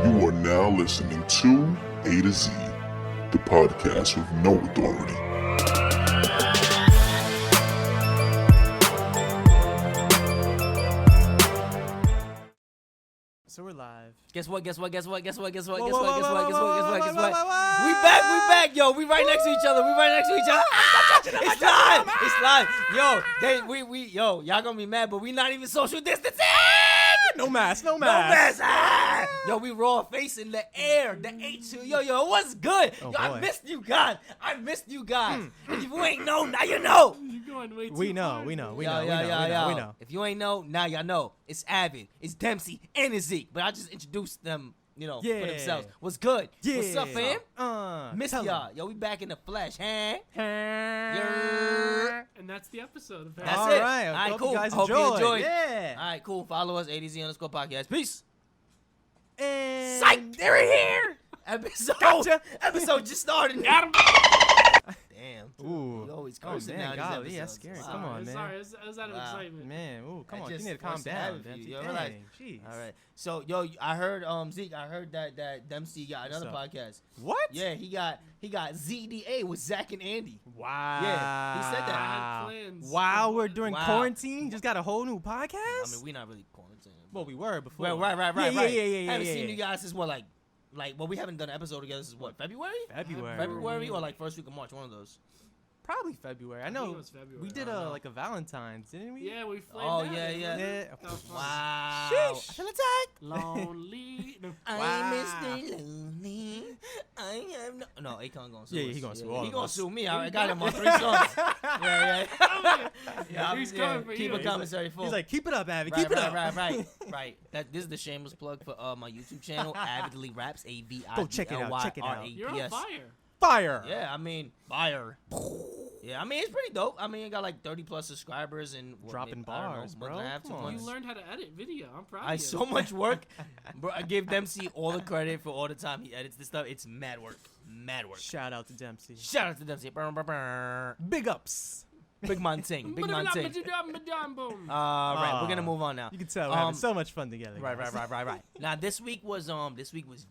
You are now listening to A to Z, the podcast with no authority. So we're live. Guess what? Whoa, whoa, whoa, We whoa, back, yo. We right next to each other. It's live. Yo, y'all gonna be mad, but we not even social distancing. No mask. Ah! Yo, we raw facing the air. The H2. Yo, what's good? Oh, yo, I boy. missed you guys. And if you ain't know, now you know. You're going way too We know. far. We know. If you ain't know, now y'all know. It's Avid, it's Dempsey, and it's Zeke. But I just introduced them, for themselves. What's good? Yeah. What's up, fam? Missed tell 'em. y'all. Yo, we back in the flesh, huh? And that's the episode. That's All it. right. All right, Hope cool. you guys Hope you enjoyed. Yeah. All right, cool. Follow us, ADZ_podcast. Peace. And Psych, they're here. Episode just started. Got him. Damn. Ooh. We always Oh, cursing man, now. golly, that's scary. Wow. Come on, man. Sorry, it was out of Wow. excitement. Man, ooh, come I on. You just need to calm forced the down. habit for you, Dempsey. yo. Relax. Dang, jeez. All right. So, yo, I heard Zeke. I heard that Dempsey got another What's up? podcast. What? Yeah, he got ZDA with Zach and Andy. Wow. Yeah, he said that. I had plans. Wow, we're during Wow. quarantine. Just got a whole new podcast. I mean, we not really quarantined. well, we were before. Right. Yeah. Haven't seen you guys since what, well, we haven't done an episode together since what, February February. or like first week of March, one of those. Probably February. I think know. it was February. We did I don't know. like a Valentine's, didn't we? Yeah, we flamed Oh, out. yeah. Yeah. Wow. Sheesh. I feel attacked. Lonely. No. I'm Wow. Mr. Lonely. I am no Akon gonna sue Yeah, us. he gonna sue all He of gonna us. sue me. I got him on 3 songs. Yeah. He's coming for Keep you. a commissary full. He's like, keep it up, Abby. Right, Keep it up. Right. This is the shameless plug for my YouTube channel, Avidly Raps, Go check it out, check it out. You're on fire. Fire. Yeah, I mean, fire. Yeah, I mean, it's pretty dope. I mean, it got like 30 plus subscribers and Dropping I don't know, bars, month bro. and a half, Come 2 on. months. You learned how to edit video. I'm proud of I you. so much work, bro. I give Dempsey all the credit for all the time he edits this stuff. It's mad work. Shout out to Dempsey. Shout out to Dempsey. Big ups. Big man ting. Big man ting. Boom. Right, we're gonna move on now. You can tell we're having so much fun together. Right. guys. Now this week was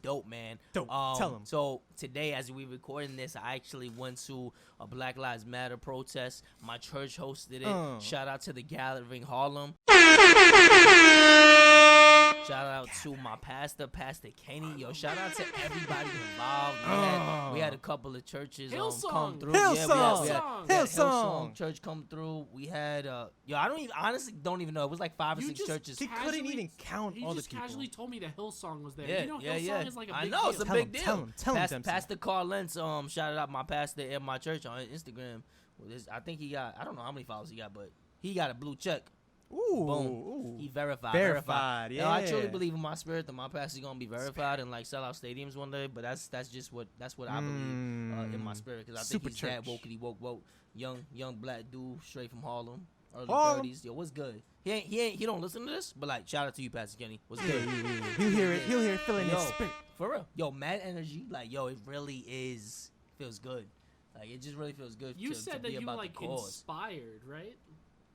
dope, man. Dope. Tell 'em. So today, as we recording this, I actually went to a Black Lives Matter protest. My church hosted it. Shout out to the Gathering Harlem. Shout out to my pastor, Pastor Kenny. Yo, shout out to everybody involved. We had a couple of churches come Hillsong. through. Hillsong. We had Hillsong. church come through. We had I honestly don't even know. It was like 5 or You 6 just churches. He couldn't even count He all the just people. casually told me that Hillsong was there. Yeah, You know Hillsong is like a big I know deal. it's a Tell big him, deal. tell him, Dempsey. Pastor Carl Lentz shouted out my pastor at my church on Instagram. I think he got, I don't know how many followers he got, but he got a blue check. Ooh. Boom. Ooh. He verified. Verified, Now, I truly yeah. believe in my spirit that my pastor's gonna be verified and like sell out stadiums one day. But that's what I believe in my spirit, because I think Super he's that church. woke, young black dude straight from Harlem, early Harlem. 30s. Yo, what's good? He don't listen to this, but like shout out to you, Pastor Kenny. What's Yeah, good? yeah. He'll hear it. He'll hear it. Feeling Yo, his spirit. For real. Yo, mad energy. Like, yo, it really feels good. Like, it just really feels good. You to said be that you were about like the cause. inspired, right?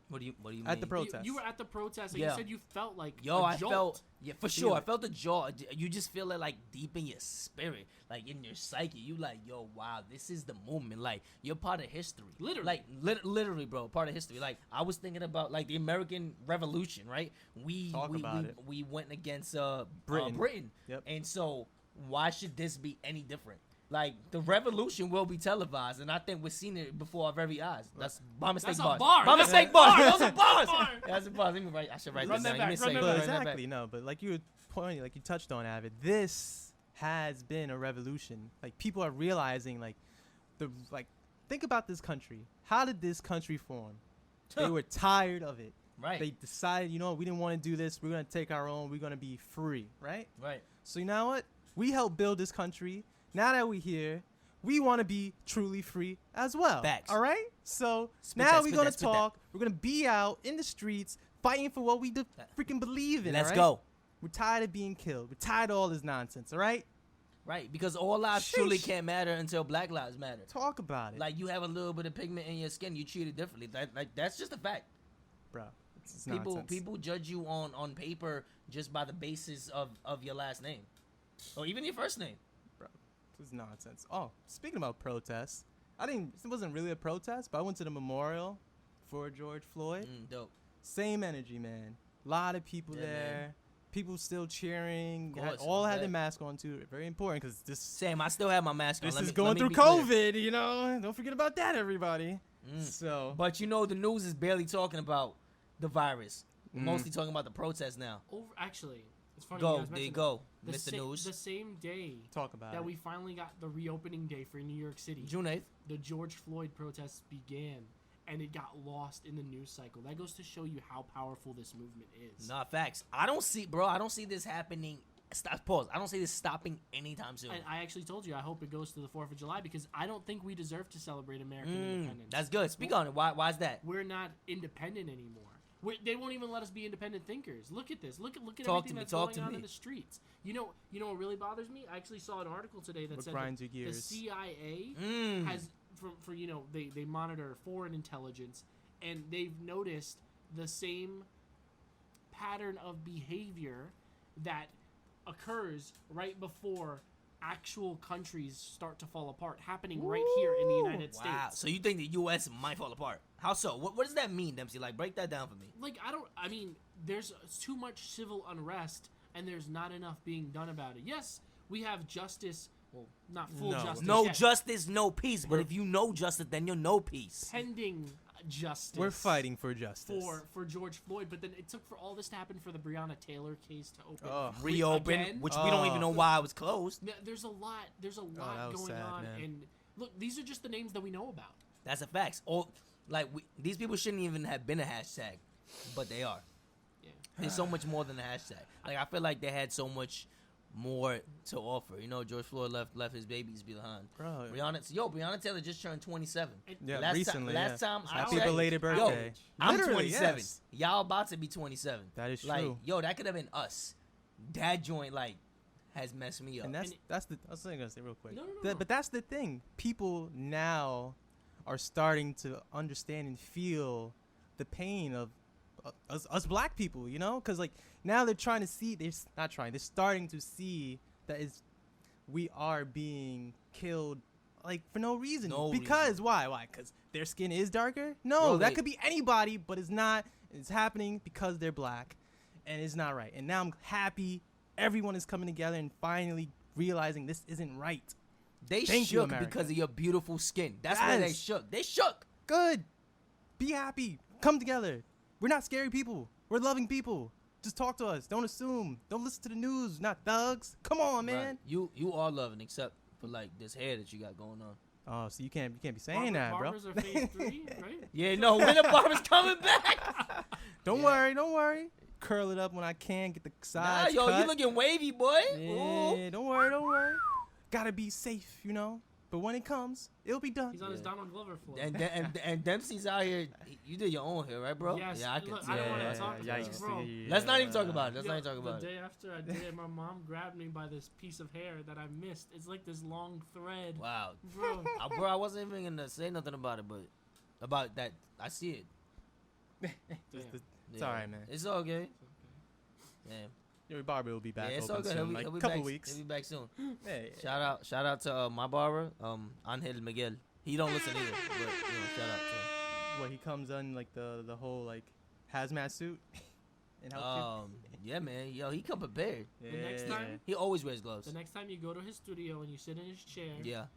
What do you mean? At the protest. You were at the protest and Yeah. you said you felt like Yo, a I jolt. felt, yeah, for sure. Feel I it. felt the jaw. You just feel it like deep in your spirit, like in your psyche. You like, yo, wow, this is the movement. Like, you're part of history. Literally. Like, literally, bro, part of history. Like, I was thinking about like the American Revolution, right? We went against Britain. Yep. And so, why should this be any different? Like, the revolution will be televised, and I think we're seeing it before our very eyes. That's by mistake That's a bars. bar. By That's mistake a bars. bar. Those are bars. Bar. That's a bar. Let me write. I should write Run this that down. back, Give me a run second. that But back. Run that exactly, no. But like you were pointing, like you touched on, Avid. This has been a revolution. Like people are realizing, think about this country. How did this country form? They were tired of it. Right. They decided, we didn't want to do this. We're gonna take our own. We're gonna be free, right? Right. So you know what? We helped build this country. Now that we're here, we want to be truly free as well. Facts. All right? So Spit now that, we're spit going that, to spit that. talk. We're going to be out in the streets fighting for what we freaking believe in. Let's all right? go. We're tired of being killed. We're tired of all this nonsense. All right? Right. Because all lives Sheesh. truly can't matter until Black lives matter. Talk about it. Like, you have a little bit of pigment in your skin, you treat it differently. That's just a fact. Bro. It's nonsense. People judge you on paper just by the basis of your last name. Or even your first name. This is nonsense. Oh, speaking about protests, it wasn't really a protest, but I went to the memorial for George Floyd. Dope. Same energy, man. A lot of people Yeah, there. man. People still cheering. Of course, All I had their bet. mask on too. Very important because Same. I still have my mask on. this Let is me- going let me through be clear. COVID. You know, don't forget about that, everybody. So But you know, the news is barely talking about the virus. Mm. Mostly talking about the protests now. Actually, it's funny. Go, you guys there you mentioned go, that. Mr. News. The same day talk about that it. we finally got the reopening day for New York City, June 8th. the George Floyd protests began, and it got lost in the news cycle. That goes to show you how powerful this movement is. Nah, facts. I don't see this happening. Stop. Pause. I don't see this stopping anytime soon. And I actually told you I hope it goes to the 4th of July because I don't think we deserve to celebrate American independence. That's good. Speak on it. Why is that? We're not independent anymore. They won't even let us be independent thinkers. Look at this. Look at Talk everything to me, that's talk going to on me. in the streets. You know what really bothers me? I actually saw an article today that What said grinds that your the gears? CIA has for they monitor foreign intelligence, and they've noticed the same pattern of behavior that occurs right before actual countries start to fall apart, happening right here in the United Wow. States. So you think the U.S. might fall apart? How so? What does that mean, Dempsey? Like, break that down for me. Like, I mean, there's too much civil unrest, and there's not enough being done about it. Yes, we have justice. Well, not full No. justice. No yet. justice, no peace. But if you know justice, then you'll know peace. Pending justice. We're fighting for justice. for George Floyd, but then it took for all this to happen for the Breonna Taylor case to open. Ugh. Reopen, again. which we don't even know why it was closed. There's a lot. There's a that lot was going sad, on, man. and look, these are just the names that we know about. That's a fact. These people shouldn't even have been a hashtag, but they are. Yeah. There's so much more than a hashtag. Like, I feel like they had so much more to offer. You know, George Floyd left his babies behind. Bro. Breonna Taylor just turned 27. Yeah, last recently. last yeah. time I Happy checked- belated Yo, birthday. I'm Literally, 27. yes. Y'all about to be 27. That is like, true. yo, that could have been us. That joint, like, has messed me up. And that's the. I was gonna say real quick. No. But that's the thing. People now are starting to understand and feel the pain of us black people. You know, because like now they're trying to see. They're not trying. They're starting to see that we are being killed. Like for no reason. No because reason. why? Why? Because their skin is darker? No, Bro, that they- could be anybody, but it's not. It's happening because they're black, and it's not right. And now I'm happy everyone is coming together and finally realizing this isn't right. They Thank you, shook America. because of your beautiful skin. That's why they Yes. shook. They shook. Good. Be happy. Come together. We're not scary people. We're loving people. Just talk to us. Don't assume. Don't listen to the news. Not thugs. Come on, man. Right. You are loving, except for like this hair that you got going on. Oh, so you can't be saying that, bro. Barbers are phase 3, right? Yeah, no, when the barber's coming back. Don't Yeah. worry. Don't worry. Curl it up when I can. Get the Nah, sides yo, cut. you looking wavy, boy. Yeah, Ooh. don't worry. Don't worry. Gotta be safe, you know. But when it comes, it'll be done. He's on his Yeah. Donald Glover floor. And Dempsey's out here. You did your own hair, right, bro? Yes, Yeah, I can look, see I don't that. wanna That's talk- what- yikes. Bro. Let's not even talk about it. Let's Yo, not even talk about the it. day after I did it, my mom grabbed me by this piece of hair that I missed. It's like this long thread. Wow. Bro. Bro, I wasn't even gonna say nothing about it, but about that, I see it. It's all right, man. It's okay. Yeah. Your barber will be back Yeah, it's open okay. soon, like He'll a be couple back, weeks. He'll be back soon. Hey, Shout out to my barber, Angel Miguel. He don't listen either, but shout out to him. what he comes on like the whole like hazmat suit and helps Yeah, man. Yo, he come prepared. you. the next time- He always wears gloves. The next time you go to his studio and you sit in his chair, Yeah.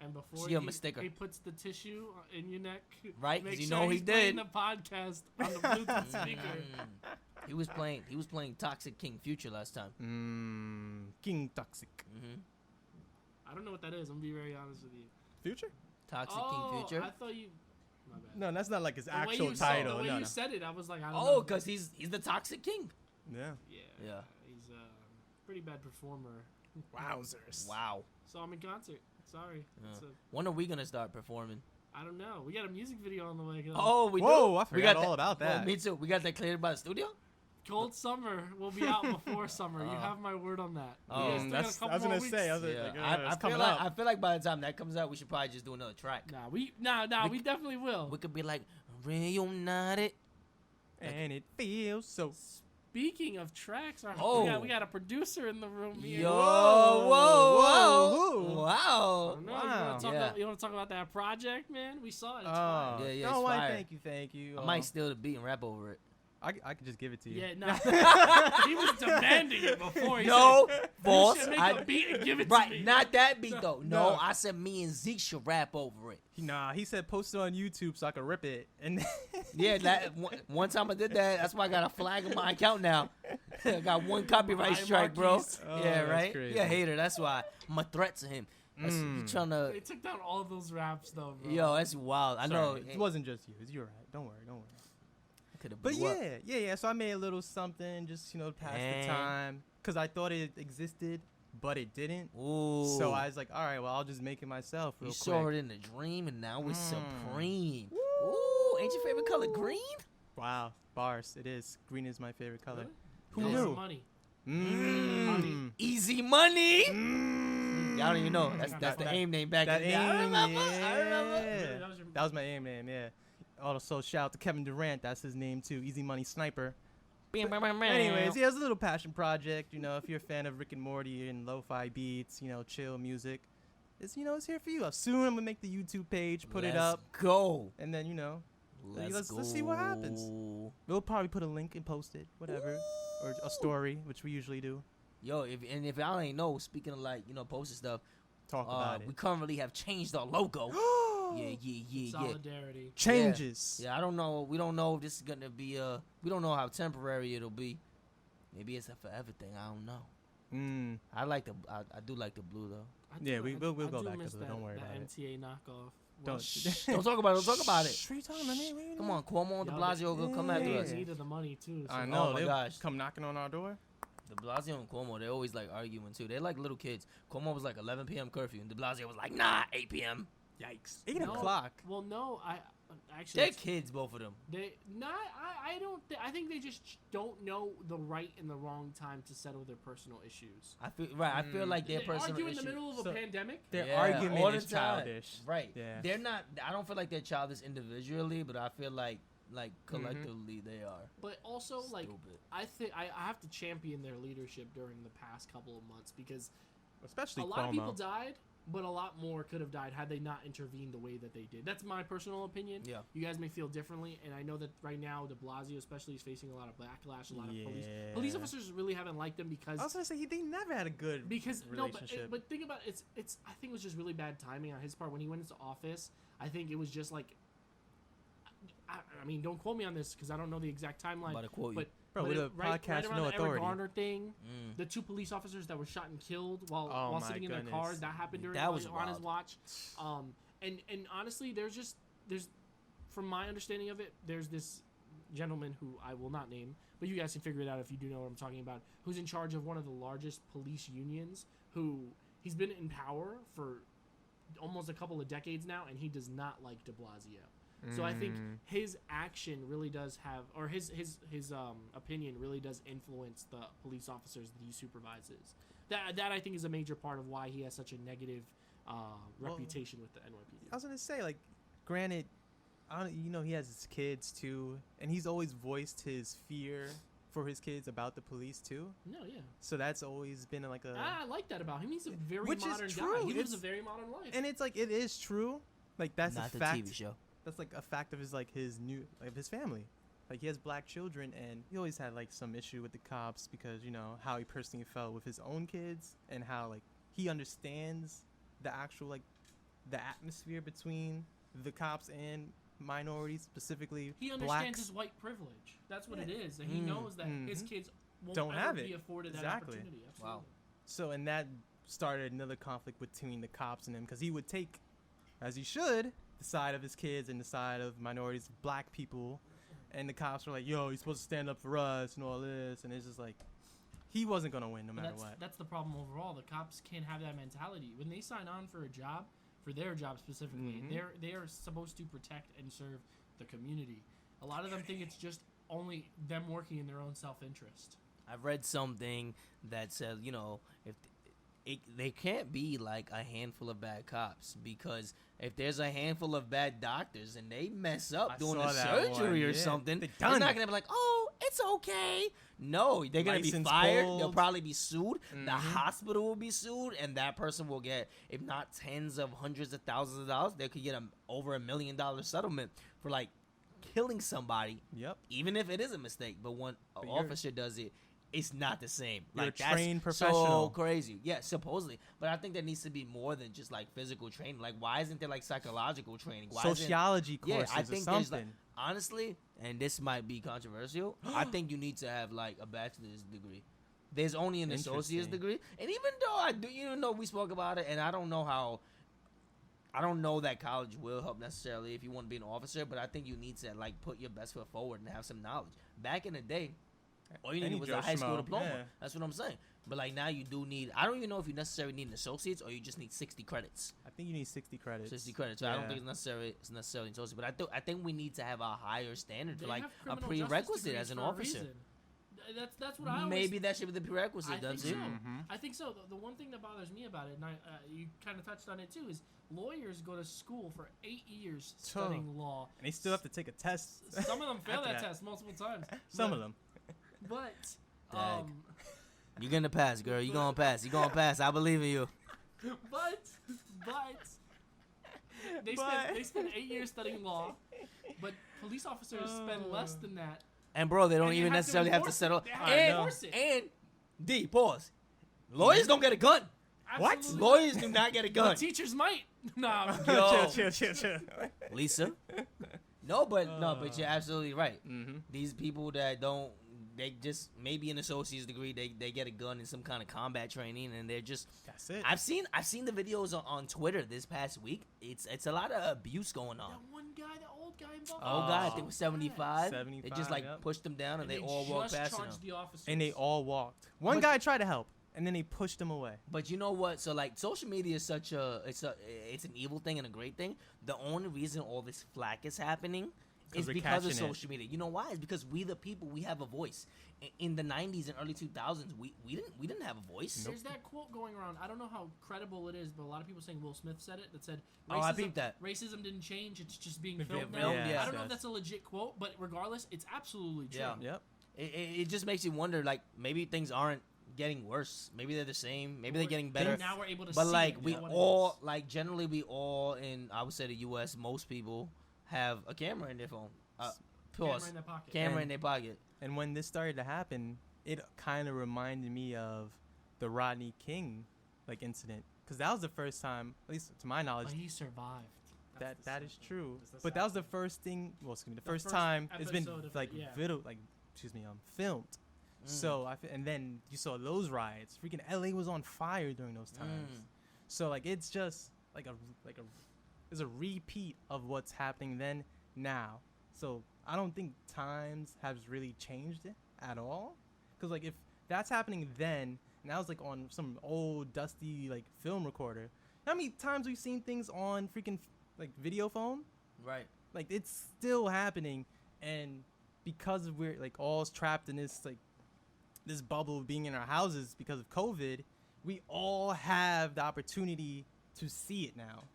and before Give him a sticker. he puts the tissue in your neck, Right, 'cause make you sure know he he's playing did. the podcast on the Bluetooth speaker. He was playing Toxic King Future last time. King Toxic. Mm-hmm. I don't know what that is. I'm gonna be very honest with you. Future? Toxic Oh, King Future. I thought you. My bad. No, that's not like his The way actual you said- title. The way no, you no. said it, I was like, I don't Oh, know. cause he's the Toxic King. Yeah. Yeah. Yeah. He's a pretty bad performer. Wowzers. Wow. Saw him in concert. Sorry. Yeah. It's a, When are we gonna start performing? I don't know. We got a music video on the way. Oh, we Whoa, do. I We forgot got all about Well, that. me too. We got that cleared by the studio. Cold Summer will be out before summer. You Oh. have my word on that. Oh. You guys still got a That's, I couple was gonna more say. weeks. I was Yeah. like, I it's feel coming like up. I feel like by the time that comes out, we should probably just do another track. Nah, we definitely will. We could be like reunited. and it feels so. Speaking of tracks, we got a producer in the room here. Yo, whoa. wow. I don't know, Wow. you want to talk about that project, man? We saw it. It's Oh, fire. Yeah, no, it's why, fire. thank you. I might steal the beat and rap over it. I could just give it to you. Yeah, no. He was demanding it before. He No, said, boss. You should make a beat and give it to Right, me. not that beat though. No, No. I said me and Zeke should rap over it. Nah, he said post it on YouTube so I could rip it. And Yeah, that one time I did that. That's why I got a flag on my account now. I got one copyright My strike, bro. Marquise. Oh, Yeah, that's right. crazy. You're a hater. That's why I'm a threat to him. He trying to. They took down all of those raps, though, bro. Yo, that's wild. I know. Sorry, it wasn't just you. You're right. Don't worry. Could've But blew up. yeah. So I made a little something just, to pass And- the time. Because I thought it existed, but it didn't. Ooh. So I was like, all right, well, I'll just make it myself real You quick. saw it in a dream, and now it's supreme. Ooh, ain't your favorite color green? Wow. Bars. It is. Green is my favorite color. Really? Who Get knew? some money. Mm. Easy money. Mm. Y'all don't even know. That's That- the that- AIM name back That in the day. I AIM, remember. yeah. I remember. Really, that was your- That was my AIM name, yeah. Also, shout out to Kevin Durant. That's his name, too. Easy Money Sniper. Anyways, yeah, it's a little passion project. If you're a fan of Rick and Morty and lo-fi beats, chill music, it's here for you. Soon I'm gonna make the YouTube page, put it up, Go. and then Let's let's see what happens. go. We'll probably put a link and post it, whatever, or a story, which we usually do. Yo, if y'all ain't know, speaking of posting stuff, Talk about we it. currently have changed our logo. Yeah. Solidarity. Changes. Yeah, I don't know. We don't know if this is gonna be we don't know how temporary it'll be. Maybe it's a forever thing. I don't know. I do like the blue though. Yeah, we'll I go do back to miss it. Don't worry that about it. MTA knockoff. Don't- Shh. Don't talk about it. Don't talk about it. What are you talking about, man? Come on, Cuomo and De Yo, Blasio will come after They us. needed the money too. So I know. Oh my They'll gosh. come knocking on our door. De Blasio and Cuomo, they always arguing too. They're like little kids. Cuomo was like 11 p.m. curfew, and De Blasio was like, nah, 8 p.m. Yikes. 8 No. o'clock. Well, no, I actually. They're kids, both of them. I don't. I think they just don't know the right and the wrong time to settle their personal issues. I feel like their They personal argue in issues. the middle of a So- pandemic. Their Yeah, all argument the is time. childish. Right. Yeah. They're not. I don't feel like they're childish individually, but I feel like collectively they are. But also, like, Stupid. I think I have to champion their leadership during the past couple of months because Especially a lot of Cuomo. people died, but a lot more could have died had they not intervened the way that they did. That's my personal opinion. Yeah. You guys may feel differently, and I know that right now De Blasio especially is facing a lot of backlash. A lot of police Yeah. officers really haven't liked him because I was gonna say they never had a good relationship. but think about it, it's I think it was just really bad timing on his part when he went into office. I think it was just like I mean, don't quote me on this because I don't know the exact timeline. About to quote you. But Bro, but with it- a right podcast with around no the Eric authority. Garner thing, Mm. the 2 police officers that were shot and killed while Oh my sitting in their goodness. cars, that happened during That was on his wild. watch. And honestly, there's from my understanding of it, there's this gentleman who I will not name, but you guys can figure it out if you do know what I'm talking about, who's in charge of one of the largest police unions, who he's been in power for almost a couple of decades now, and he does not like De Blasio. So I think his action really does have, or his opinion really does influence the police officers that he supervises. That I think is a major part of why he has such a negative reputation with the NYPD. I was gonna say, like, granted, he has his kids too, and he's always voiced his fear for his kids about the police too. No, yeah. So that's always been like a, I like that about him. He's a very Which is modern true. guy. He lives It's- a very modern life. and it's like it is true. Like that's Not a the fact. TV show. That's like a fact of his of his family. Like he has black children, and he always had like some issue with the cops because how he personally felt with his own kids and how like he understands the actual like the atmosphere between the cops and minorities, specifically He understands blacks. his white privilege. That's what it Yeah. is, and he knows that his Mhm. kids won't Don't ever have be it. afforded that Exactly. opportunity. Wow. Absolutely. So, and that started another conflict between the cops and him because he would take, as he should, the side of his kids and the side of minorities, black people, and the cops were like, "Yo, you're supposed to stand up for us and all this," and it's just like he wasn't gonna win no But matter what. that's the problem overall. The cops can't have that mentality. When they sign on for a job, for their job specifically, Mhm. they are supposed to protect and serve the community. A lot of them think it's just only them working in their own self-interest. I've read something that says, if they can't be like a handful of bad cops because if there's a handful of bad doctors and they mess up I doing saw a that surgery one, or yeah. something, They they're done. not gonna be like, oh, it's okay. No, they're gonna be License fired. pulled. They'll probably be sued. The Mhm. hospital will be sued, and that person will get, if not tens of hundreds of thousands of dollars, they could get over $1 million settlement for like killing somebody, Yep. even if it is a mistake. But when an But officer does it, it's not the same. You're Like a trained that's professional. so crazy. Yeah, supposedly. But I think there needs to be more than just like physical training. Like, why isn't there like psychological training? Why isn't- Sociology courses I or think there's something. like, honestly, and this might be controversial, I think you need to have like a bachelor's degree. There's only an associate's Interesting. degree, and even though I do, even though we spoke about it, and I don't know that college will help necessarily if you want to be an officer, but I think you need to like put your best foot forward and have some knowledge. Back in the day, all you Any needed was Joe a high school Schmo, diploma. yeah. That's what I'm saying. But like now you do need. I don't even know if you necessarily need an associate's or you just need 60 credits. I think you need 60 credits. 60 credits. So I don't Yeah. think it's necessarily an associate. But I think we need to have a higher standard, They like have a criminal justice prerequisite degrees as an for a officer. reason. That's what I always. Maybe that should be the I prerequisite, think Dempsey. so. Mhm. I think so. The one thing that bothers me about it, and you kind of touched on it too, is lawyers go to school for 8 years studying law. And they still have to take a test. Some of them fail After that that. test multiple times. Some But- of them. But Dag. You're gonna pass, girl. You're gonna pass. You're gonna pass. I believe in you. but they spend 8 years studying law, but police officers spend less than that. And bro, they don't And you even have to necessarily have to enforce it. settle. They have to And enforce it. and D pause. Lawyers don't get a gun. What? Absolutely. Lawyers do not get a But gun. teachers might. No. Yo. chill. Lisa. No, but you're absolutely right. Mm-hmm. These people that don't, they just maybe an associate's degree, they get a gun in some kind of combat training, and they're just. That's it. I've seen the videos on Twitter this past week. It's a lot of abuse going on. That one guy, the old guy involved. Oh God, I think it was 75. 75, They just like yep. pushed them down, and they all walked just past him. charged the officers. And they all walked. One But- guy tried to help, and then they pushed him away. But you know what? So like, social media is such it's an evil thing and a great thing. The only reason all this flack is happening is we're because of catching it. social media. You know why? It's because we the people, we have a voice. In the 90s and early 2000s, we didn't have a voice. There's that quote going around. I don't know how credible it is, but a lot of people saying Will Smith said it. That said, Oh, I peeped that. racism didn't change. It's just being Been filmed filmed, now. yeah. I don't know if Yes. that's a legit quote, but regardless, it's absolutely true. Yeah. Yep. It just makes you wonder, like, maybe things aren't getting worse. Maybe they're the same. Maybe they're getting better. Now we're able to But see like it we for what it all is. like generally we all in, I would say, the U.S. most people have a camera in their phone. Camera Pause. in their pocket. Camera in And- their pocket. And when this started to happen, it kind of reminded me of the Rodney King like incident, because that was the first time, at least to my knowledge, But he survived. That's that the is sad true. That's the But sad that was the thing. first thing. Well, excuse me, the first first time it's been episode of like it, yeah. filmed. So and then you saw those riots. Freaking LA was on fire during those times. So like it's just like a it's a repeat of what's happening then now. So I don't think times has really changed it at all. Cause like if that's happening then, and that was like on some old dusty like film recorder. How many times we've seen things on freaking like video phone? Right. Like it's still happening, and because we're like all trapped in this like this bubble of being in our houses because of COVID, we all have the opportunity to see it now.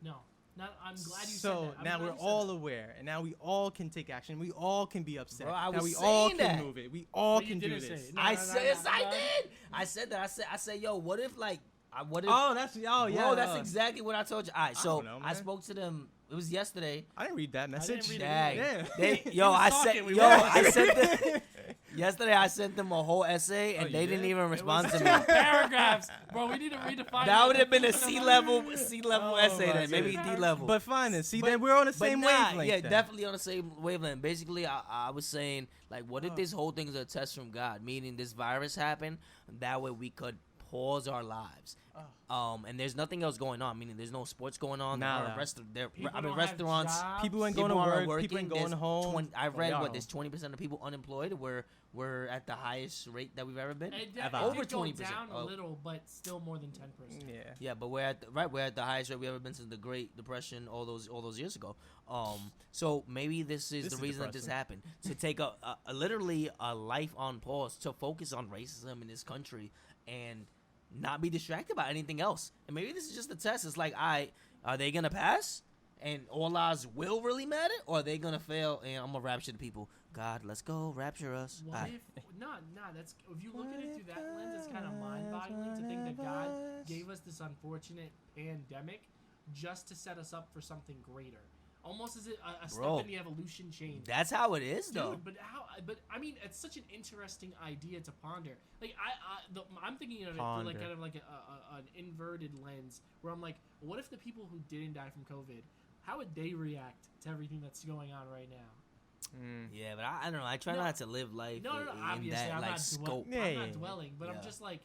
No. I'm glad you said So that. I'm now glad we're you said all that. aware, and now we all can take action. We all can be upset. Bro, I now was we all saying can that. move it. We all But you can do didn't say this. it. No, I no, said, no, yes, no, I no. did. I said that. I said, yo, what if like, what if? Oh, that's yeah. Bro, that's exactly what I told you. All right, so don't know, I man. spoke to them. It was yesterday. I didn't read that message. read it Dag. Yeah. They, He yo, was I talking, sent, we yo, were I sent them. Yesterday, I sent them a whole essay, and Oh, you they didn't did? even It respond was to 2 me. paragraphs. Bro, we need to redefine That would it. have been a C level Oh essay my then, maybe goodness. D level. But fine then. See, But- then we're on the But same nah, wavelength. yeah, then. definitely on the same wavelength. Basically, I was saying, like, what if this whole thing is a test from God, meaning this virus happened, that way we could pause our lives. And there's nothing else going on, meaning there's no sports going on. Nada. People I mean, don't have restaurants. jobs. People ain't going to aren't work. People ain't going There's home. I Well, read y'all what home. there's 20% of people unemployed. We're at the highest rate that we've ever been. It Ever. Over did go 20%. down a Oh. little, but still more than 10%. Yeah. Yeah, but we're at the highest rate we ever been since the Great Depression all those years ago. So maybe this is This the is reason that this depressing. happened, to take a literally a life on pause, to focus on racism in this country and not be distracted by anything else. And maybe this is just a test. It's like, are they gonna pass? and all lives will really matter, or are they gonna fail and I'm gonna rapture the people? God, let's go, rapture us. What if? Nah. That's if you look at it through that lens, it's kind of mind-boggling to think that God gave us this unfortunate pandemic just to set us up for something greater. Almost as a step in the evolution chain. That's how it is, though. Dude, but I mean, it's such an interesting idea to ponder. Like I'm thinking of it through like kind of like an inverted lens, where I'm like, what if the people who didn't die from COVID, how would they react to everything that's going on right now? Yeah, but I don't know. I try not to live life in Obviously, that I'm like not scope. I'm not dwelling, but I'm just like,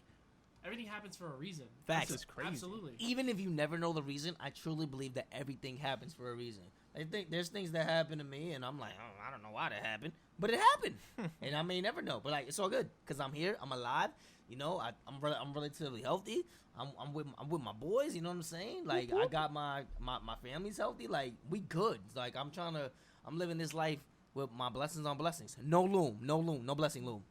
everything happens for a reason. Facts. This is crazy. Absolutely. Even if you never know the reason, I truly believe that everything happens for a reason. I think there's things that happen to me, and I'm like, oh, I don't know why that happened, but it happened, and I may never know. But like, it's all good because I'm here, I'm alive. You know, I'm relatively healthy. I'm with my boys. You know what I'm saying? Like, I got my family's healthy. Like, we good. Like, I'm living this life with my blessings on blessings. No blessing loom.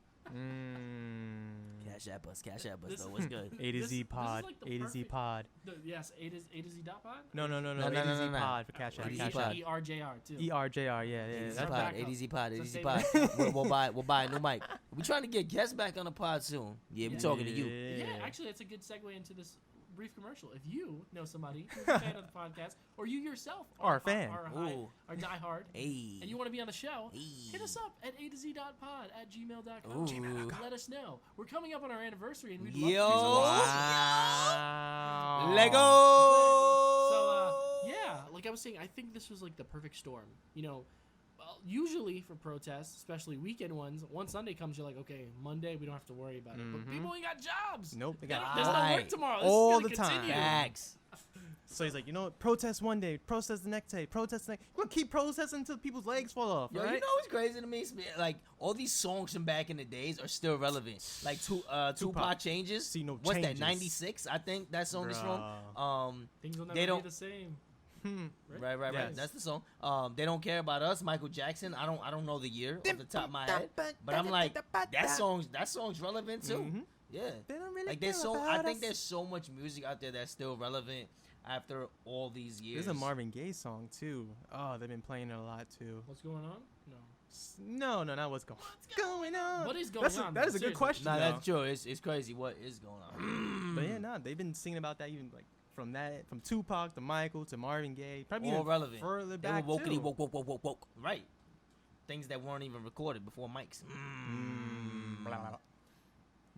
Cash app us, though. What's good? A to Z This pod. is like the A to Z perfect- pod. Yes, A to Z dot pod? No. No, A to Z no. pod for Cash App. A to Z Cash pod. App. ERJR too. ERJR. Yeah. ADZ That's pod, backup. ADZ pod, So ADZ save pod. it. We'll buy a new mic. We trying to get guests back on the pod soon. Yeah, we talking to you. Yeah, actually, it's a good segue into this brief commercial. If you know somebody who's a fan of the podcast, or you yourself Or a fan. are diehard, Hey. and you want to be on the show, Hey. hit us up at atz.pod@gmail.com. Ooh. Let us know. We're coming up on our anniversary, and we'd Yo. love to Wow. Lego. So, yeah, like I was saying, I think this was like the perfect storm. You know, well, usually for protests, especially weekend ones, once Sunday comes, you're like, okay, Monday, we don't have to worry about it. But people ain't got jobs. Nope. They There's got no work Right. tomorrow. All This the is gonna time. continue. Facts. So he's like, you know what? Protest one day, protest the next day, protest the next. We're gonna keep protesting until people's legs fall off. Yo, right? you know what's crazy to me? Like, all these songs from back in the days are still relevant. Like, Tupac Changes. See no What's that? changes. 96, I think that song is from. Things will They never don't- be the same. Right. Yes. That's the song. They Don't Care About Us, Michael Jackson. I don't know the year off the top of my head, but I'm like, that song's relevant too. Mhm. Yeah. They don't really Like, there's care I about think us. there's so much music out there that's still relevant after all these years. There's a Marvin Gaye song too. Oh, they've been playing it a lot too. What's going on? No, not what's going on. What is going on? That is a good Seriously. question. Nah, though. that's true. It's crazy what is going on. But yeah, no, they've been singing about that even like from Tupac to Michael to Marvin Gaye, probably All even relevant. further They back were too. woke. Right. Things that weren't even recorded before mics. Blah, blah, blah.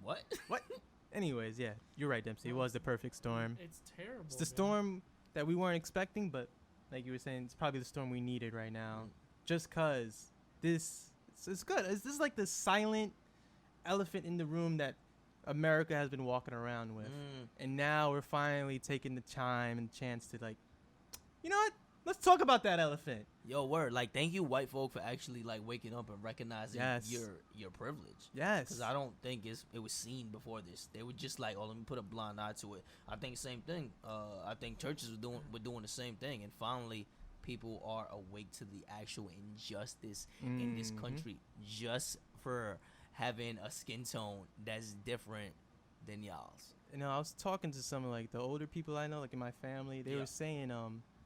What? What? Anyways, yeah, you're right, Dempsey. It was the perfect storm. It's terrible. It's the man. storm that we weren't expecting, but like you were saying, it's probably the storm we needed right now. Just cause it's good. This is like the silent elephant in the room that America has been walking around with, and now we're finally taking the time and chance to like, you know what? Let's talk about that elephant. Yo, word. Like, thank you, white folk, for actually like waking up and recognizing Yes. your privilege. Yes. Because I don't think it was seen before this. They were just like, oh, let me put a blind eye to it. I think same thing. I think churches were doing the same thing, and finally, people are awake to the actual injustice in this country, just for having a skin tone that's different than y'all's. You know, I was talking to some of like the older people I know, like in my family. They were saying,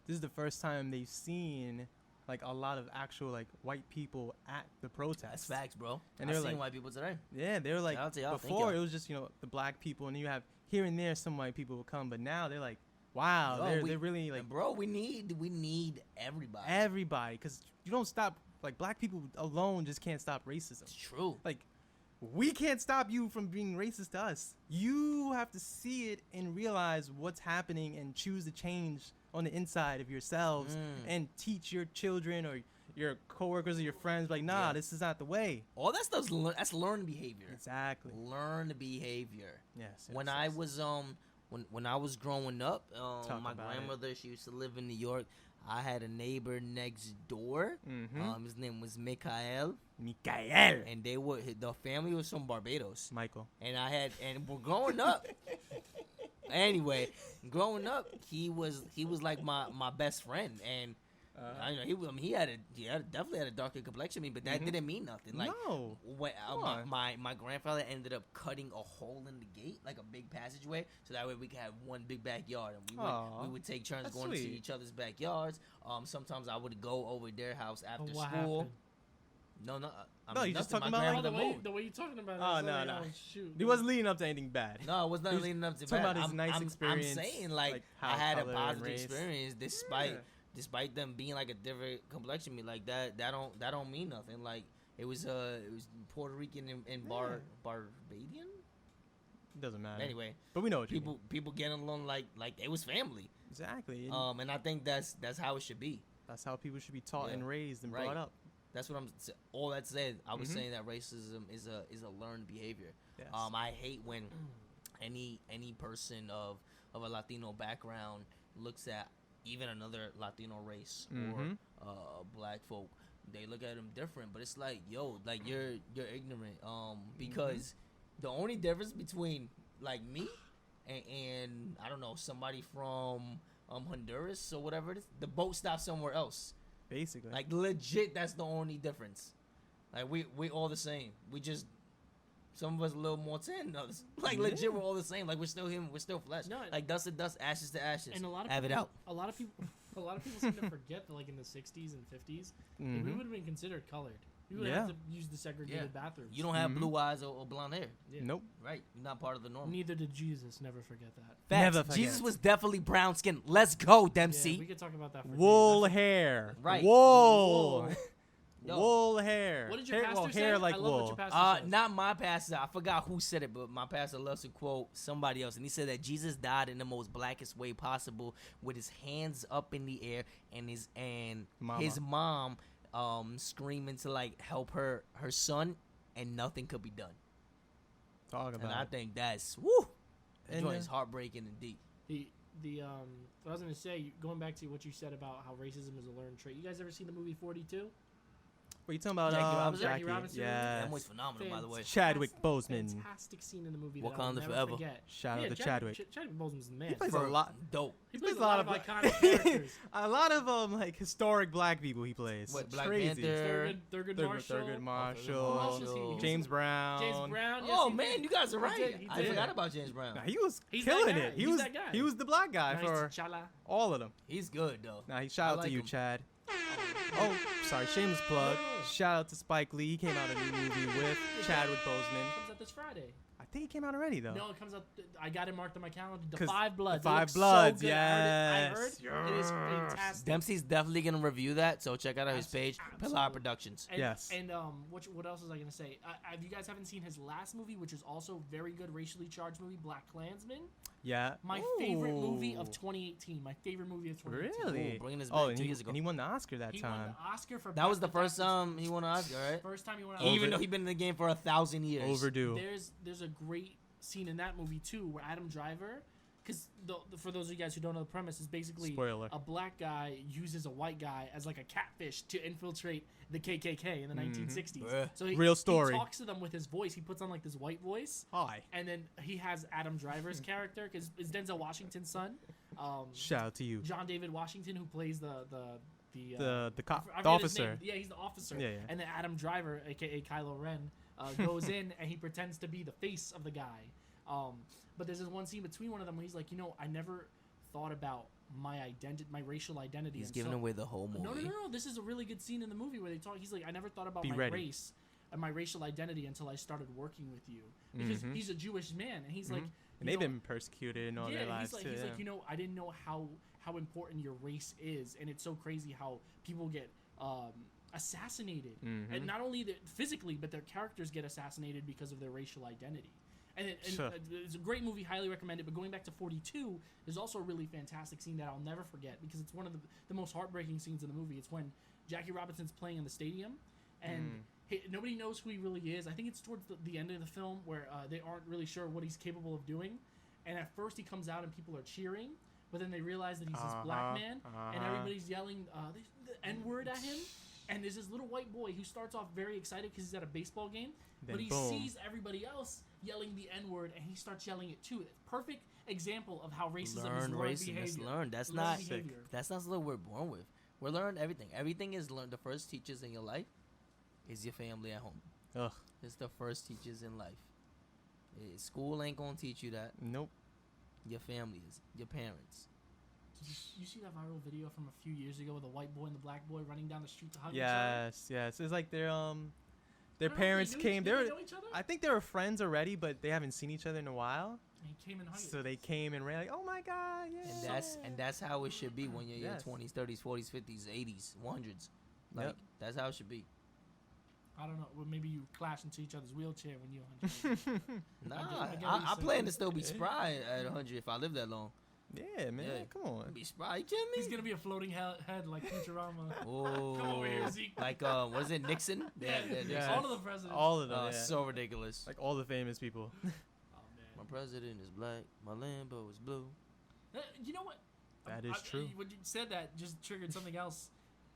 this is the first time they've seen like a lot of actual like white people at the protest. That's facts, bro. And I've they're seen like- white people today. Yeah, they were like, Shout out to y'all. Thank before y'all. it was just, you know, the black people, and you have here and there some white people will come, but now they're like, wow, Yo, they're really like and bro, we need everybody. everybody, because you don't stop, like black people alone just can't stop racism. It's true. Like, we can't stop you from being racist to us. You have to see it and realize what's happening and choose to change on the inside of yourselves and teach your children or your coworkers or your friends, like, nah, this is not the way. All that stuff's that's learned behavior. Exactly. Learned behavior. Yes. When yes, I yes. was when I was growing up, Talk my about it. grandmother, she used to live in New York. I had a neighbor next door. His name was Mikael, Mikael. and the family was from Barbados. Michael. And we're growing up. Anyway, growing up, he was like my best friend, and I know he definitely had a darker complexion than me, but that didn't mean nothing. Like, No. when, my grandfather ended up cutting a hole in the gate, like a big passageway, so that way we could have one big backyard, and we would take turns going to each other's backyards. Sometimes I would go over their house after school. Happened? No, you just talking my about grandfather like the way you're talking about it. Oh, it's no, like, no. Oh, shoot. He wasn't leading up to anything bad. No, it was not He was leading up to talking bad. about his nice experience, I'm saying like how I had a color and positive race. experience despite them being like a different complexion to me. Like that don't mean nothing. Like it was Puerto Rican and Barbadian. It doesn't matter. Anyway, but we know what you mean. people getting along like it was family. Exactly. And I think that's how it should be. That's how people should be taught and raised and Right. brought up. That's what all that said. I was saying that racism is a learned behavior. Yes. I hate when any person of a Latino background looks at even another Latino race or black folk. They look at them different, but it's like, yo, like you're ignorant. Because the only difference between like me and I don't know, somebody from Honduras or whatever it is, the boat stops somewhere else. Basically. Like legit, that's the only difference. Like we all the same. We just some of us a little more tan than others. Like legit, we're all the same. Like we're still human. We're still flesh. No, like dust to dust, ashes to ashes. And a lot of Have people, it out. A lot of people seem to forget that, like in the '60s and '50s, we would have been considered colored. We would have to use the segregated bathrooms. You don't have blue eyes or blonde hair. Yeah. Nope. Right. You're not part of the norm. Neither did Jesus. Never forget that. Facts. Never forget. Jesus was definitely brown skin. Let's go, Dempsey. Yeah, we could talk about that. For Wool days. hair. Right. Wool. Yo. Wool hair. What did your pastor say? Hair like I love wool. what your pastor says. Not my pastor. I forgot who said it, but my pastor loves to quote somebody else, and he said that Jesus died in the most blackest way possible, with his hands up in the air and his mom screaming to like help her son, and nothing could be done. Talk about And I it. think that's woo. That And joint is heartbreaking and deep. What I was gonna say, going back to what you said about how racism is a learned trait. You guys ever seen the movie 42? What you talking about? Jackie Robinson? Yeah. That movie's phenomenal, by the way. Chadwick Boseman. Fantastic scene in the movie. Wakanda that I'll never forever. Forget. Shout out to Chadwick. Chadwick Boseman's the man. He plays For a lot. Dope. He plays a lot of iconic characters. A lot of like historic black people he plays. What, Black Crazy. Panther? Thurgood Marshall. Thurgood Who Marshall. else is he? James Brown. James Brown. Yes, Oh he man, did. you guys are He right. did, he I did. forgot about James Brown. Nah, he was He's killing that guy. it. He's that guy. He was the black guy Nice for T'Challa. all of them. He's good though. Now he shout out like to you, him. Chad. Oh, sorry, shameless plug. Shout out to Spike Lee. He came out a new movie with Chadwick Boseman. Comes out this Friday. I think he came out already though. No, it comes out. I got it marked on my calendar. The 'Cause Five Bloods. The It Five looks Bloods, So good. I heard it is yes. fantastic. Dempsey's definitely gonna review that, so check out his page, Absolutely. Pilar Productions. And, Yes. And what else was I gonna say? If you guys haven't seen his last movie, which is also very good, racially charged movie, Black Klansman. Yeah. My favorite movie of Ooh. 2018. My favorite movie of 2018. Really? Ooh, bringing us Oh, back and 2 he, years ago. and he won the Oscar that He won time. the Oscar for. That was the Best first Actor. he won an Oscar, right? First time he won an Over- Oscar. Even though he's been in the game for 1,000 years. Overdue. There's a great scene in that movie too, where Adam Driver, because for those of you guys who don't know the premise, is basically Spoiler. a black guy uses a white guy as like a catfish to infiltrate the KKK in the 1960s. Bruh. So Real story. He talks to them with his voice. He puts on like this white voice, Hi. and then he has Adam Driver's character, because it's Denzel Washington's son, Shout out to you. John David Washington, who plays the cop, I the forget his name. officer. Yeah, he's the officer. Yeah, yeah. And then Adam Driver, aka Kylo Ren, goes in and he pretends to be the face of the guy. But there's this one scene between one of them where he's like, I never thought about my identity, my racial identity. He's and giving so- away the whole movie. No. This is a really good scene in the movie where they talk. He's like, I never thought about Be my ready. race and my racial identity until I started working with you, because he's a Jewish man, and he's like, And they've been persecuted in all their lives he's too. like, yeah. I didn't know how important your race is, and it's so crazy how people get assassinated, and not only physically, but their characters get assassinated because of their racial identity. And Sure. it's a great movie, highly recommend it. But going back to 42, there's also a really fantastic scene that I'll never forget, because it's one of the most heartbreaking scenes in the movie. It's when Jackie Robinson's playing in the stadium, and nobody knows who he really is. I think it's towards the end of the film where they aren't really sure what he's capable of doing. And at first he comes out and people are cheering, but then they realize that he's this black man, and everybody's yelling the N-word at him. And there's this little white boy who starts off very excited because he's at a baseball game, Then but he boom. sees everybody else yelling the N-word, and he starts yelling it too. Perfect example of how racism is learned behavior. That's learned. That's Learned not. behavior. That's not something we're born with. We're learning everything. Everything is learned. The first teachers in your life is your family at home. Ugh. It's the first teachers in life. School ain't gonna teach you that. Nope. Your family is. Your parents. Did you see that viral video from a few years ago with the white boy and the black boy running down the street to hug each other? Yes. It's like their I don't know if parents they knew came. They They were. know each other? I think they were friends already, but they haven't seen each other in a while. And he came and hugged So they came and ran like, "Oh my God, yeah!" And that's how it should be when you're in your Yes. 20s, 30s, 40s, 50s, 80s, 100s. Like Yep. that's how it should be. I don't know. Well, maybe you clash into each other's wheelchair when you're 100. Nah, I get what I you're plan saying. to still be spry at 100 if I live that long. Yeah, man. Yeah. Come on. Be spry, you kidding me? He's gonna be a floating head like Futurama. Oh, Come over here, Zeke. like what is it, Nixon? Yeah. All of the presidents. All of them. Yeah. So ridiculous. Like all the famous people. Oh My man. president is black. My Lambo is blue. You know what? That is true. When you said that, just triggered something else,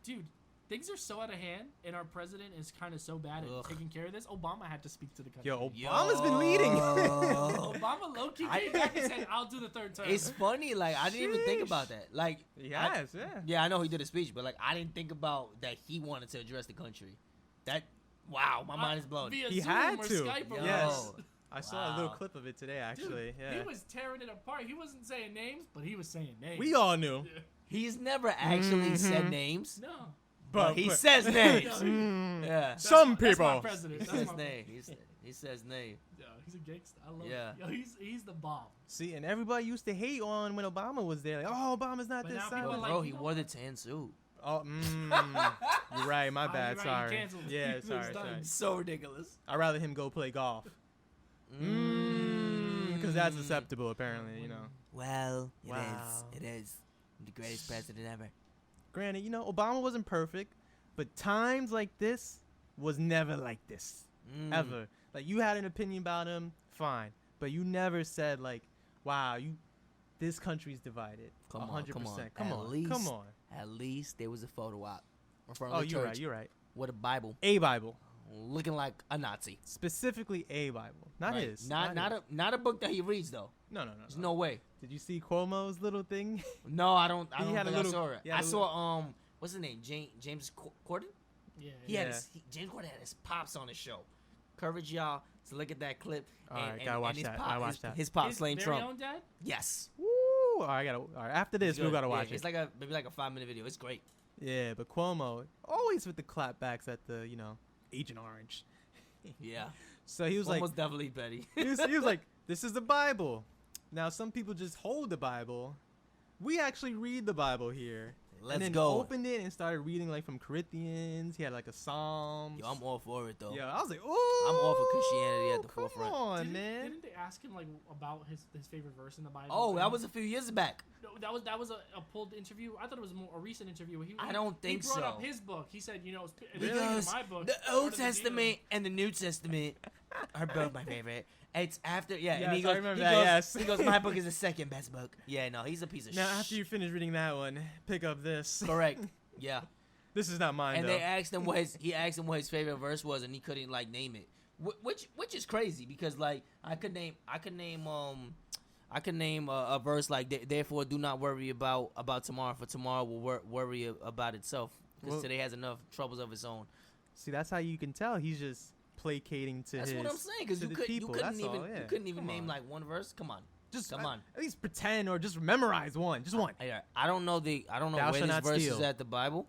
dude. Things are so out of hand, and our president is kind of so bad at Ugh. taking care of this. Obama had to speak to the country. Yo, Obama's been leading. Obama low-key came back and said, "I'll do the third term." It's funny, like I didn't even think about that. Like, Yes, yeah. yeah, I know he did a speech, but like I didn't think about that he wanted to address the country. That, wow, my mind is blown. Via He Zoom had or to. Skype or Yo. Yes. I saw a little Wow. clip of it today, Dude, actually. He Yeah. was tearing it apart. He wasn't saying names, but he was saying names. We all knew. Yeah. He's never actually said Mhm. names, No. but he but- says names. Mm. Yeah, That's Some my- that's my people. president. he That's says my name. He says name. Yeah, he's a gangster. I love Yeah. it. Yo, he's the bomb. See, and everybody used to hate on when Obama was there. Like, oh, Obama's not But this now side. people Yo, are like, bro, you he know wore the what? tan suit. Oh, you're right. My Oh, bad. you're right, you Sorry. canceled. Yeah, It was sorry. done. Sorry. So ridiculous. I'd rather him go play golf. Because that's acceptable, apparently, you know. Well, it is. Wow. It is. The greatest president ever. Granted, you know, Obama wasn't perfect, but times like this was never like this. Ever. Like, you had an opinion about him, fine. But you never said, like, wow, this country's divided. Come on, 100%. come on. Come At on. least- Come on. At least there was a photo op in front Oh, of the you're church right. You're right. with a Bible, A Bible. looking like a Nazi. Specifically a Bible. Not Right. his. Not a book that he reads though. No. There's no way. Did you see Cuomo's little thing? No, I don't. I He don't had a think little- I saw it. he had I a saw what's his name? James Corden. Yeah. He had Yeah. James Corden had his pops on his show. Courage, y'all, to look at that clip. All right, gotta watch his that. Pop, I his, watched that. His pop His slaying very Trump. own dad. Yes. Woo! All right, all right. After this, It's we good. gotta Yeah, watch it. It's like maybe like a 5-minute video. It's great. Yeah, but Cuomo always with the clapbacks at the Agent Orange. Yeah. So he was Almost definitely Betty. he was like, this is the Bible. Now some people just hold the Bible. We actually read the Bible here. Let's and then go. opened it and started reading like from Corinthians. He had like a Psalms. Yo, I'm all for it though. Yeah, I was like, oh, I'm all for Christianity at the come forefront. on, man. Didn't they ask him like about his favorite verse in the Bible? Oh, that And- was a few years back. No, that was a pulled interview. I thought it was more a recent interview. Where I don't think he brought up so. his book. He said, it's Because in my book. the part Old of the deal. Testament and the New Testament are both my favorite. It's after, and Yes, he I goes, remember he that, goes, yes. he goes, my book is the second best book. Yeah, no, he's a piece of shit. Now after you finish reading that one, pick up this. Correct. Yeah. This is not mine And though. they asked him what his favorite verse was, and he couldn't like name it, which is crazy because like I could name a verse like therefore do not worry about tomorrow, for tomorrow will worry about itself, because Well- today has enough troubles of its own. See, that's how you can tell he's just placating to That's his. what I'm saying, because to you the people, couldn't that's even all, yeah. you couldn't even Come name on. like one verse. Come on. Just Come on. At least pretend or just memorize one. Just one. I don't know Thou where shalt this not verse is steal. at the Bible.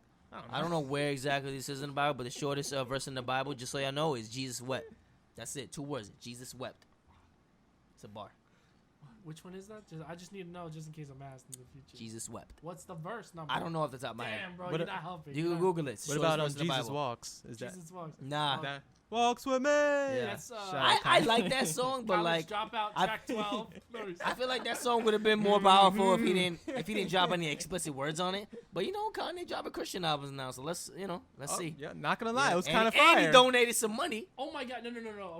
I don't know where exactly this is in the Bible, but the shortest verse in the Bible, just so y'all know, is Jesus wept. That's it. 2 words. Jesus wept. It's a bar. Which one is that? I just need to know just in case I'm asked in the future. Jesus wept. What's the verse number? I don't know off the top of my head. Damn, bro, What you're a- not helping. You You're can not- Google it. What about Shortest verse in the Jesus Bible. Walks? Is that Jesus walks. Nah. that walks with me? That's Shout out I Kanye. like that song, but College like dropout I- track 12. Nice. I feel like that song would have been more powerful if he didn't drop any explicit words on it. But Kanye dropping Christian albums now, so let's Oh, see. Yeah, not gonna lie, Yeah, it was and- kind of And fire. he donated some money. Oh my god, no,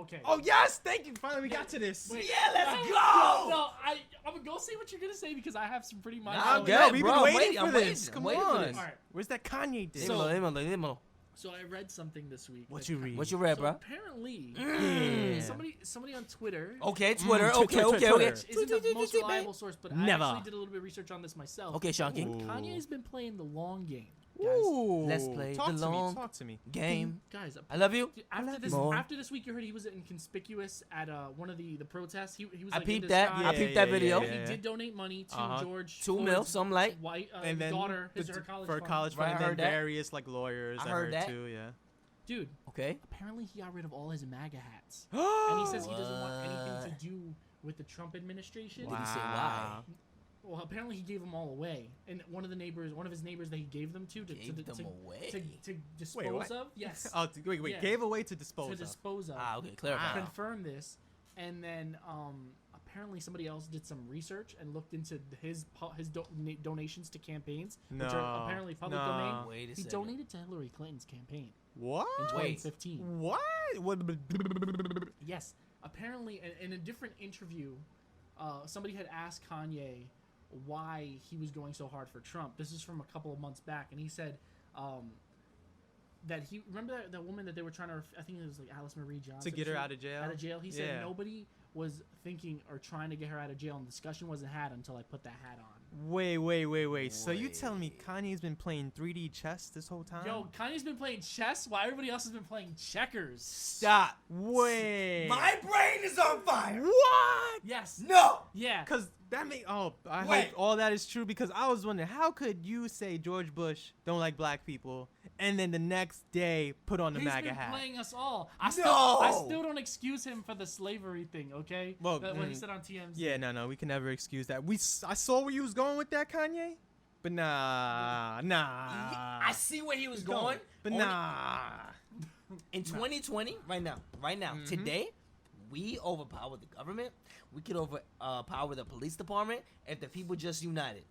okay. Oh yes, thank you. Finally, we got to this. Wait. Yeah, let's No, go. No, I'm gonna go see what you're gonna say because I have some pretty mind. Nah, I'm No, good, we've bro. been I'm waiting for I'm this. I'm Come waiting for on. this. All right. Where's that Kanye diss? Dímelo. So I read something this week. What that you kind- read? What you read, So bro? apparently, Yeah. somebody on Twitter. Okay, Twitter. Twitter. Okay. Which isn't the most reliable source, but I Never. actually did a little bit of research on this myself. Okay, Sean King. Ooh. Kanye's been playing the long game. Ooh. Let's play Talk the to long me. Talk to me. game. Guys, I love you. after More. this week, you heard he was inconspicuous at one of the protests. He was I like, peeped in that. disguise. I peeped that video. He did donate money to George 2 mil, Floyd's something like. white And then daughter, her college for a fund. college Right, fund, I and heard then that. various like lawyers. I I heard heard that. too. Yeah. Dude, Okay. apparently he got rid of all his MAGA hats, and he says he doesn't want anything What? to do with the Trump administration. Did he say why? Well, apparently he gave them all away, and one of his neighbors that he gave them to Gave them away? to dispose Wait, what? of. Yes, Oh, wait. Yeah. Gave away to dispose to of. dispose of. Ah, okay. Clarify. Confirm this, and then apparently somebody else did some research and looked into his donations to campaigns, which No. are apparently public No. domain. Wait a He second. donated to Hillary Clinton's campaign What? in Wait. 2015. What? Yes, apparently, in a different interview, somebody had asked Kanye why he was going so hard for Trump. This is from a couple of months back, and he said that he remember that woman that they were trying to, I think it was like Alice Marie Johnson, To get her out of jail? Out of jail. He said Yeah. nobody was thinking or trying to get her out of jail, and discussion wasn't had until I put that hat on. Wait. So you telling me Kanye's been playing 3D chess this whole time? Yo, Kanye's been playing chess while everybody else has been playing checkers. Stop. Wait. My brain is on fire. What? Yes. No. Yeah. Because that make I Wait. hope all that is true, because I was wondering, how could you say George Bush don't like black people and then the next day put on the He's MAGA been hat? playing us all. No! I still don't excuse him for the slavery thing, okay? Well, What he said on TMZ. Yeah, no, we can never excuse that. I saw where you was going with that, Kanye, but nah. I see where he was going. but Only- nah. In 2020, right now, today, we overpower the government. We could overpower the police department if the people just united.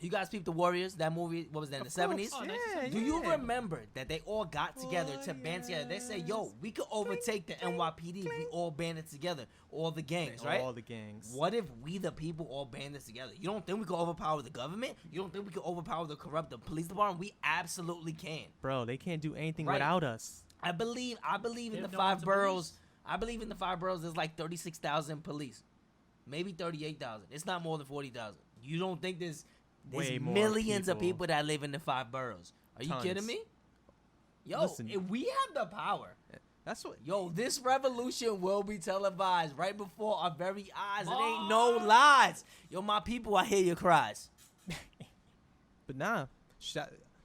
You guys peeped The Warriors, that movie, what was that, in the 70s? Oh, Yeah, Do you yeah. remember that they all got together to band together? They say, yo, we could overtake the NYPD if we all banded together. All the gangs, right? All the gangs. What if we, the people, all banded together? You don't think we could overpower the government? You don't think we could overpower the corrupt police department? We absolutely can. Bro, they can't do anything Right. without us. I believe in have the no one five to boroughs. police? I believe in the 5 boroughs. There's like 36,000 police, maybe 38,000. It's not more than 40,000. You don't think there's Way more millions of people. people that live in the 5 boroughs? Are you Tons. kidding me? Yo, Listen. if we have the power. That's what. Yo, this revolution will be televised right before our very eyes. It ain't no lies. Yo, my people, I hear your cries. But nah,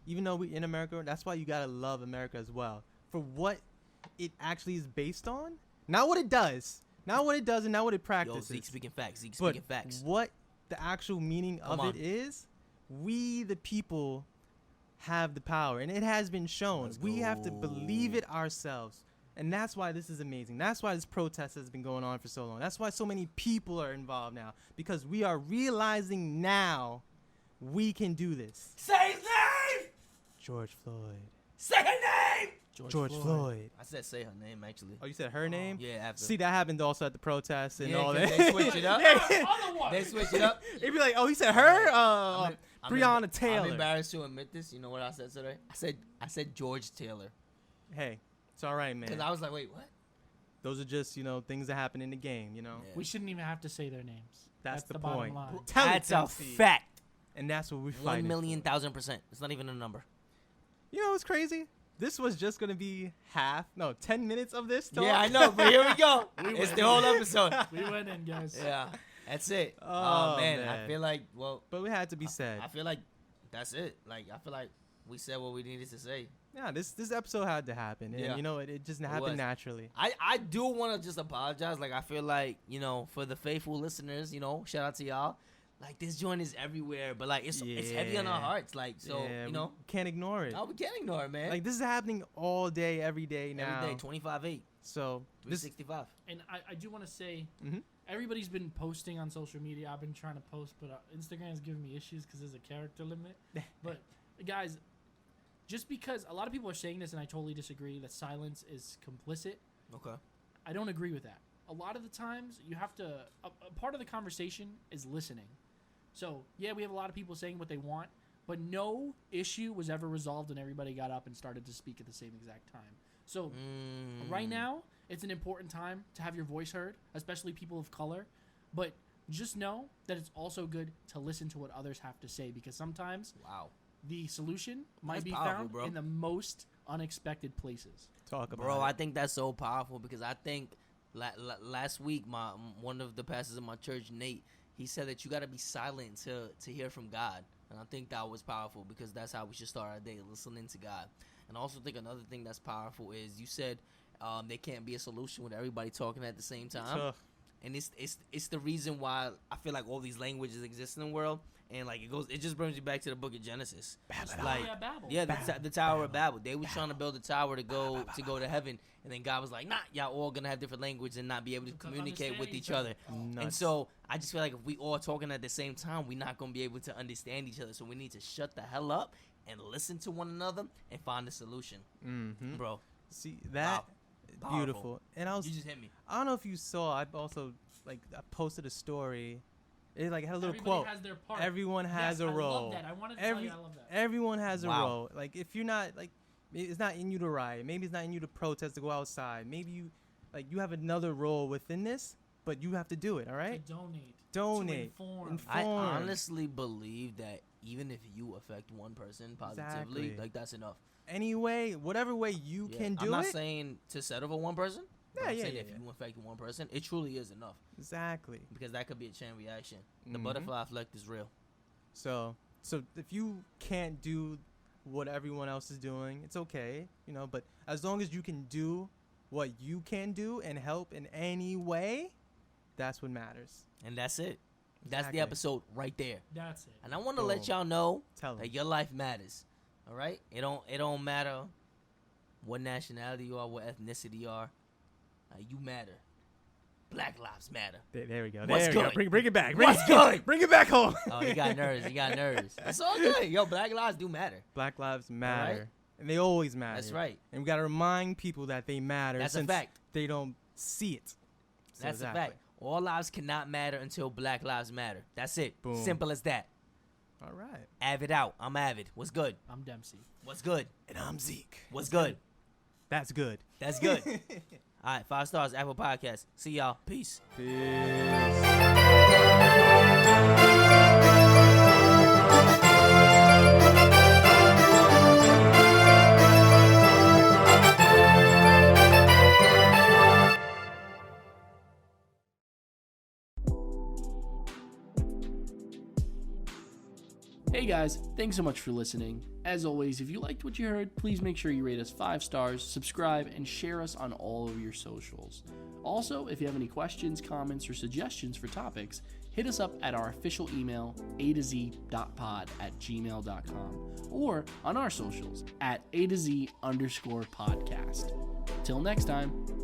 even though we in America, that's why you gotta love America as well for what it actually is based on. Not what it does, and not what it Yo, practices. Zeke speaking facts. Zeke but speaking facts. what the actual meaning of Come it is, we the people have the power, and it has been shown. Let's We have to go. believe it ourselves. And that's why this is amazing. That's why this protest has been going on for so long. That's why so many people are involved now, because we are realizing now we can do this. Say his name! George Floyd. Say her name! George Floyd. I said say her name, actually. Oh, you said her name? Yeah, after. See, that happened also at the protests and Yeah, all 'cause that. they switch it up. Other one. They switch it up. It'd be like, oh, he said her? I'm Breonna I'm Taylor. embarrassed to admit this. You know what I said today? I said George Taylor. Hey, it's all right, Because man. I was like, wait, what? Those are just, things that happen in the game, Yeah. We shouldn't even have to say their names. That's the bottom point. line. Tell it, That's a Dempsey. fact. And that's what we fight. 1,000,000%. It's not even a number. You know what's crazy? This was just going to be 10 minutes of this talk. Yeah, I know, but here we go. It's the whole episode. We went in, guys. Yeah, that's it. Oh, Man, man. I feel like, But we had to be said. I feel like that's it. Like, I feel like we said what we needed to say. Yeah, this episode had to happen. And, Yeah. it just was. happened naturally. I do want to just apologize. Like, I feel like, for the faithful listeners, shout out to y'all. Like, this joint is everywhere, but, like, it's heavy on our Yeah. hearts. Like, so, Yeah, we can't ignore it. no, we can't ignore it, man. Like, this is happening all day, every day now. Every day, 25/8, So, this, 365. And I do want to say, Mhm. everybody's been posting on social media. I've been trying to post, but Instagram is giving me issues because there's a character limit. But, guys, just because a lot of people are saying this, and I totally disagree, that silence is complicit, Okay. I don't agree with that. A lot of the times, you have to, a part of the conversation is listening. So, yeah, we have a lot of people saying what they want, but no issue was ever resolved and everybody got up and started to speak at the same exact time. So, right now, it's an important time to have your voice heard, especially people of color. But just know that it's also good to listen to what others have to say, because sometimes Wow. the solution might That's be powerful, found bro. in the most unexpected places. Talk about Bro, it. I think that's so powerful because I think last week one of the pastors in my church, Nate, he said that you got to be silent to hear from God. And I think that was powerful because that's how we should start our day, listening to God. And I also think another thing that's powerful is you said there can't be a solution with everybody talking at the same time. Tough. And it's the reason why I feel like all these languages exist in the world. And like it just brings you back to the book of Genesis. Like, Babel. yeah, the Tower of Babel. They were trying to build a tower to go to heaven, and then God was like, "Nah, y'all all gonna have different language and not be able to communicate with each other." And Nuts. so I just feel like if we all talking at the same time, we're not gonna be able to understand each other. So we need to shut the hell up and listen to one another and find a solution, bro. See that? Powerful. Beautiful. And You just hit me. I don't know if you saw. I also I posted a story. It like had a little Everybody quote. has their part. Everyone has a I role. love that. I wanted to tell you I love that. Everyone has a Wow. role. Like if you're not like, it's not in you to riot. Maybe it's not in you to protest, to go outside. Maybe you have another role within this, but you have to do it. All right. To donate. Donate. To inform. I Inform. honestly believe that even if you affect one person positively, Exactly. like that's enough. Anyway, whatever way you Yeah, can do I'm not it. saying to settle for one person. but Yeah, I'm yeah, saying yeah, if yeah. you affect one person, it truly is enough Exactly. because that could be a chain reaction. The Mhm. butterfly effect is real. So if you can't do what everyone else is doing, it's okay, but as long as you can do what you can do and help in any way, that's what matters. And that's it. That's Exactly. the episode right there. That's it. And I want to let Boom. y'all know Tell 'em. that your life matters. All right? It don't matter what nationality you are, what ethnicity you are. You matter. Black lives matter. There we go. What's There we good? go. Bring it back. What's good? Bring it back home. Oh, he got nerves. It's all good. Yo, black lives do matter. Black lives matter, and they always matter. That's right. And we got to remind people that they matter. That's a since fact. They don't see it. So That's exactly. a fact. All lives cannot matter until black lives matter. That's it. Boom. Simple as that. All right. Avid out. I'm Avid. What's good? I'm Dempsey. What's good? And I'm Zeke. What's good? That's good. That's good. All right, 5 stars, Apple Podcast. See y'all. Peace. Peace. Hey guys, thanks so much for listening. As always, if you liked what you heard, please make sure you rate us 5 stars, subscribe, and share us on all of your socials. Also, if you have any questions, comments, or suggestions for topics, hit us up at our official email, a2z.pod@gmail.com, or on our socials at a2z_podcast. Till next time.